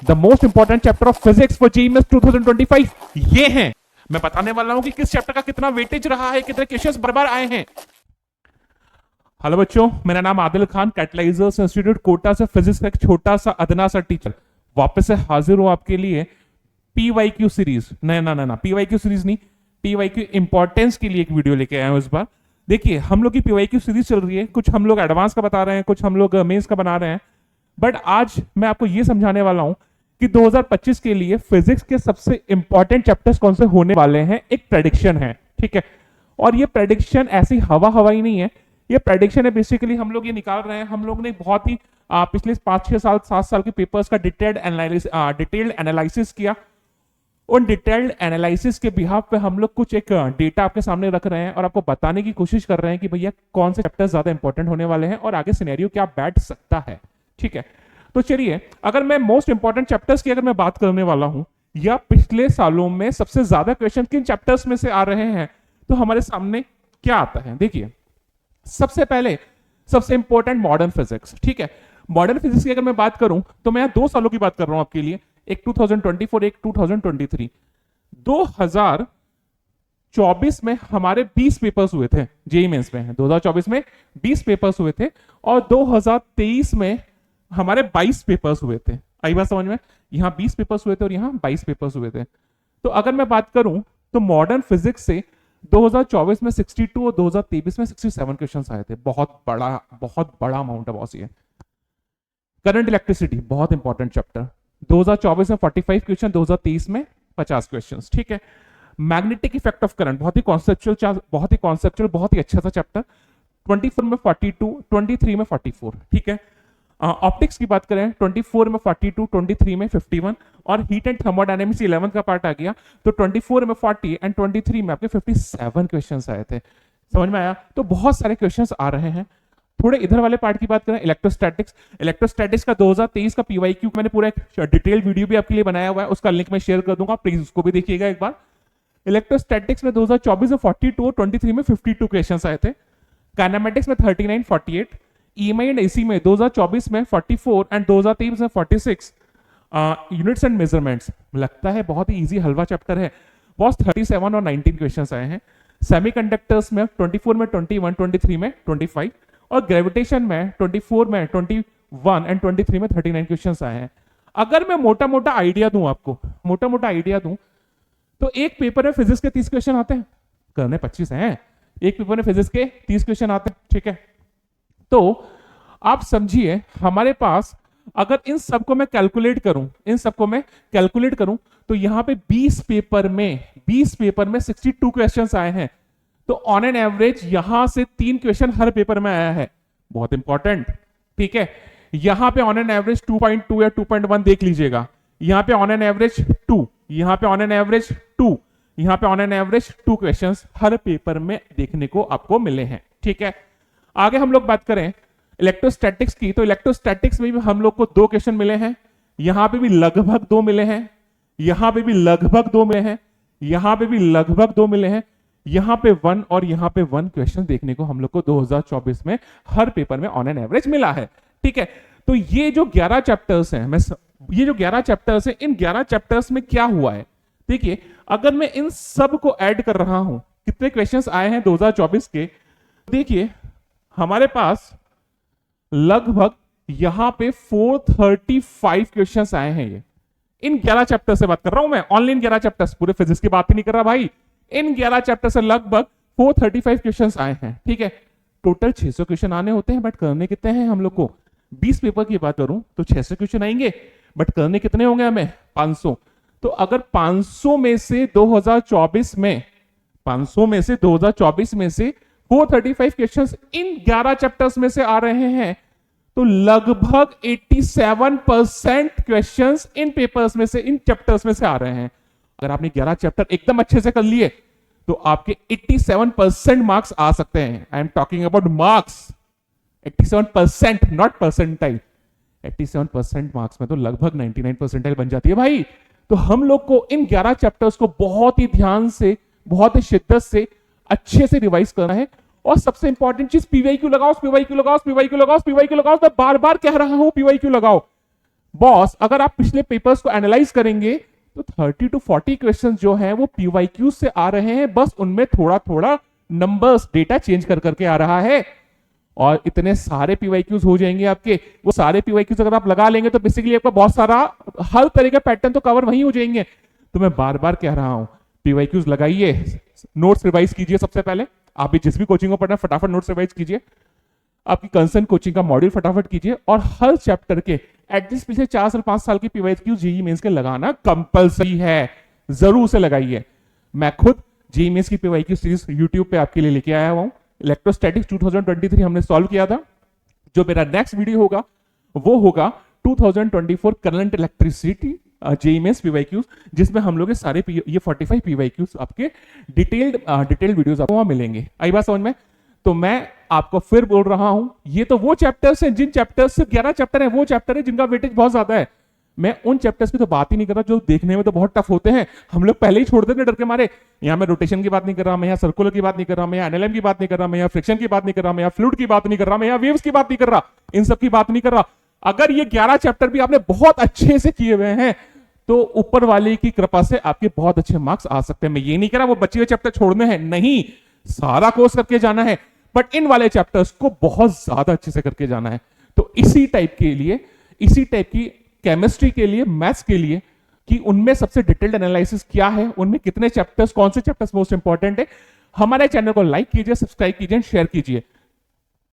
The most important chapter of physics for JEE mains 2025 ये हैं। मैं बताने वाला हूं कि किस चैप्टर का कितना वेटेज रहा है, कितने क्वेश्चंस बार-बार आए हैं। हेलो बच्चों, मेरा नाम आदिल खान, कैटलाइजर्स इंस्टीट्यूट कोटा से फिजिक्स का एक छोटा सा अदना सा टीचर वापस से हाजिर हूं आपके लिए पीवाईक्यू सीरीज। ना पीवाईक्यू सीरीज नहीं, पीवाईक्यू इंपॉर्टेंस के लिए एक वीडियो लेके आया हूं इस बार। देखिए, हम लोग की पीवाईक्यू सीरीज चल रही है, कुछ हम लोग एडवांस का बता रहे हैं, कुछ हम लोग मेंस का बना रहे हैं, बट आज मैं आपको ये समझाने वाला हूं कि 2025 के लिए फिजिक्स के सबसे इंपॉर्टेंट चैप्टर्स कौन से होने वाले हैं। एक प्रेडिक्शन है, ठीक है, और ये प्रेडिक्शन ऐसी हवा ही नहीं है। ये प्रेडिक्शन है, बेसिकली हम लोग ये निकाल रहे हैं। हम लोग ने बहुत ही पिछले 5-6 साल 7 साल के पेपर्स का डिटेल्ड एनालिसिस किया। उन डिटेल्ड एनालिसिस के बिहाफ पे हम लोग कुछ एक डेटा आपके सामने रख रहे हैं और आपको बताने की कोशिश कर रहे हैं कि भैया कौन से चैप्टर्स ज्यादा इंपॉर्टेंट होने वाले हैं और आगे सिनेरियो क्या बैठ सकता है, ठीक है। तो चलिए, अगर मैं मोस्ट इंपॉर्टेंट चैप्टर्स की अगर मैं बात करने वाला हूं या पिछले सालों में सबसे ज्यादा क्वेश्चन किन चैप्टर्स में से आ रहे हैं, तो हमारे सामने क्या आता है। देखिए, सबसे पहले सबसे इंपॉर्टेंट मॉडर्न फिजिक्स, ठीक है। मॉडर्न फिजिक्स की अगर मैं बात करूं तो मैं 2 सालों की बात कर रहा हूं आपके लिए, एक 2024, एक 2023। 2024 में हमारे 20 पेपर्स हुए थे जेईई मेंस में, 2024 में 20 पेपर्स हुए थे और 2023 में हमारे 22 पेपर्स हुए थे। आई बात समझ में? यहां 20 पेपर्स हुए थे और यहां 22 पेपर्स हुए थे। तो अगर मैं बात करूं तो मॉडर्न फिजिक्स से 2024 में 62 और 2023 में 67 क्वेश्चंस आए थे। बहुत बड़ा अमाउंट है बॉस ये। करंट इलेक्ट्रिसिटी बहुत इंपॉर्टेंट चैप्टर, 2024 में 45 क्वेश्चन, 2023 में 50 क्वेश्चंस, ठीक है। मैग्नेटिक इफेक्ट ऑफ करंट बहुत ही कॉन्सेप्चुअल, बहुत ही अच्छा सा चैप्टर, 24 में 42, 23 में 44, ठीक है। ऑप्टिक्स की बात करें, 24 में 42, 23 में 51 और हीट एंड थर्मोडायनेमिक्स 11 का पार्ट आ गया, तो 24 में 40 एंड 23 में आपके 57 क्वेश्चंस आए थे। समझ में आया? तो बहुत सारे क्वेश्चंस आ रहे हैं। थोड़े इधर वाले पार्ट की बात करें, इलेक्ट्रोस्टैटिक्स का 2023 का पीवाईक्यू मैंने पूरा एक डिटेल्ड वीडियो भी आपके लिए बनाया हुआ है, उसका लिंक मैं शेयर कर दूंगा, प्लीज उसको भी देखिएगा एक बार। इलेक्ट्रोस्टैटिक्स में 2024 में 42 और 23 में 52 क्वेश्चंस आए थे। काइनेमेटिक्स में 39, 48, ईएमआई एंड एसी में 2024 में 44 एंड 2023 में 46। यूनिट्स एंड मेजरमेंट्स लगता है बहुत ही इजी हलवा चैप्टर है, बॉस 37 और 19 क्वेश्चंस आए हैं। सेमीकंडक्टर्स में 24 में 21, 23 में 25 और ग्रेविटेशन में 24 में 21 एंड 23 में 39 क्वेश्चंस आए हैं। अगर मैं मोटा मोटा आइडिया दूं आपको, तो एक पेपर में फिजिक्स के 30 क्वेश्चन आते हैं, करने 25 हैं, एक पेपर में फिजिक्स के 30 क्वेश्चन आते हैं, ठीक है। तो आप समझिए, हमारे पास अगर इन सबको मैं कैलकुलेट करूं तो यहां पे 20 पेपर में 62 क्वेश्चंस आए हैं। तो ऑन एन एवरेज यहां से 3 क्वेश्चन हर पेपर में आया है, बहुत इंपॉर्टेंट, ठीक है। यहां पे ऑन एन एवरेज 2.2 या 2.1 देख लीजिएगा, यहां पे ऑन एन एवरेज 2, यहां पे ऑन एन एवरेज 2, यहां पे on an average 2 questions her paper में देखने को आपको मिले हैं, ठीक है। आगे हम लोग बात करें इलेक्ट्रोस्टैटिक्स की, तो इलेक्ट्रोस्टैटिक्स में भी हम लोग को 2 क्वेश्चन मिले हैं, यहां पे भी लगभग 2 मिले हैं, यहां पे भी लगभग 2 मिले हैं, यहां पे भी लगभग 2 मिले हैं, यहां पे 1 और यहां पे 1 क्वेश्चन देखने को हम लोग को 2024 में हर पेपर में ऑन एन एवरेज मिला है, ठीक है। तो ये जो 11 चैप्टर्स हैं, इन 11 चैप्टर्स में क्या हुआ है, देखिए, अगर मैं इन सब को ऐड कर रहा हूं, कितने क्वेश्चंस आए हैं 2024 के, देखिए हमारे पास लगभग यहां पे 435 क्वेश्चंस आए हैं। ये इन 11 चैप्टर से बात कर रहा हूं मैं, ऑनली इन 11 चैप्टर्स, पूरे फिजिक्स की बात ही नहीं कर रहा भाई। इन 11 चैप्टर से लगभग 435 क्वेश्चंस आए हैं, ठीक है। टोटल 600 क्वेश्चन आने होते हैं, बट करने कितने हैं हम लोग को? 20 पेपर की बात करूं तो 600 क्वेश्चन आएंगे, बट करने कितने होंगे हमें? 500। तो अगर 500 में से 2024 में से 435 क्वेश्चंस इन 11 चैप्टर्स में से आ रहे हैं, तो लगभग 87% क्वेश्चंस इन पेपर्स में से, इन चैप्टर्स में से आ रहे हैं। अगर आपने 11 चैप्टर एकदम अच्छे से कर लिए तो आपके 87% मार्क्स आ सकते हैं। I am talking about marks, 87%, not percentile. 87% marks में तो लगभग 99 परसेंटाइल बन जाती है भाई। तो हम लोग को इन 11 चैप्टर्स को बहुत ही ध्यान से, बहुत ही शिद्दत से, अच्छे से रिवाइज करना है। और सबसे इंपॉर्टेंट चीज, पीवाईक्यू लगाओ, मैं बार बार कह रहा हूं पीवाईक्यू लगाओ। बॉस अगर आप पिछले पेपर्स को एनालाइज करेंगे तो 30 to 40 क्वेश्चन जो है वो पीवाईक्यू से आ रहे हैं, बस उनमें थोड़ा थोड़ा नंबर्स डेटा चेंज कर करके आ रहा है और इतने सारे पीवाईक्यूज हो जाएंगे आपके। वो सारे पीवाईक्यूज अगर आप लगा लेंगे तो बेसिकली आपका बहुत सारा हर तरह का पैटर्न तो कवर वहीं हो जाएंगे। तो मैं बार बार कह रहा हूं पीवाईक्यूज लगाइए, नोट्स रिवाइज कीजिए। सबसे पहले आप भी जिस भी कोचिंग को पढ़ना फटाफट नोट्स रिवाइज कीजिए, आपकी कंसर्न कोचिंग का मॉड्यूल फटाफट कीजिए और हर चैप्टर के एटलीस्ट पिछले 4 साल 5 साल की पीवाईक्यू जेईई मेंस के लगाना कंपलसरी है, जरूर से लगाइए। मैं खुद जेईई मेंस की पीवाईक्यू सीरीज यूट्यूब पे आपके लिए लेके आया हुआ हूं। इलेक्ट्रोस्टैटिक्स 2023 हमने सॉल्व किया था। जो मेरा नेक्स्ट वीडियो होगा वो होगा 2024 current electricity JEE mains PYQs, जिसमें हम लोग सारे ये 45 पीवाईक्यूज आपके डिटेल्ड वीडियोस आपको वहां मिलेंगे। आई बात समझ में? तो मैं आपको फिर बोल रहा हूं, ये तो वो चैप्टर्स हैं जिन चैप्टर्स से 11 चैप्टर हैं, वो चैप्टर है जिनका वेटेज बहुत ज्यादा है। मैं उन चैप्टर्स की तो बात ही नहीं कर रहा जो देखने में तो बहुत टफ होते हैं, हम लोग पहले ही छोड़ देते हैं डर के मारे। यहां मैं रोटेशन की बात नहीं कर रहा, मैं यहां सर्कुलर की बात नहीं कर रहा, मैं एनएलएम की बात नहीं कर रहा, मैं यहां फ्रिक्शन की बात नहीं कर रहा, मैं यहां फ्लूइड की बात नहीं कर रहा, मैं यहां वेव्स की बात नहीं कर रहा, इन सब की बात नहीं कर रहा। अगर ये 11 चैप्टर भी आपने बहुत अच्छे से किए हुए हैं तो ऊपर वाले की कृपा से आपके बहुत अच्छे मार्क्स आ सकते हैं। मैं ये नहीं कह रहा वो बचे हुए चैप्टर छोड़ने हैं, नहीं, सारा कोर्स करके जाना है, बट इन वाले चैप्टर्स को बहुत ज्यादा अच्छे से करके जाना है। तो इसी टाइप के लिए, इसी टाइप की केमिस्ट्री के लिए, मैथ्स के लिए, कि उनमें सबसे डिटेल्ड एनालिसिस क्या है, उनमें कितने चैप्टर्स, कौन से चैप्टर्स मोस्ट इंपॉर्टेंट है, हमारे चैनल को लाइक कीजिए, सब्सक्राइब कीजिए, शेयर कीजिए।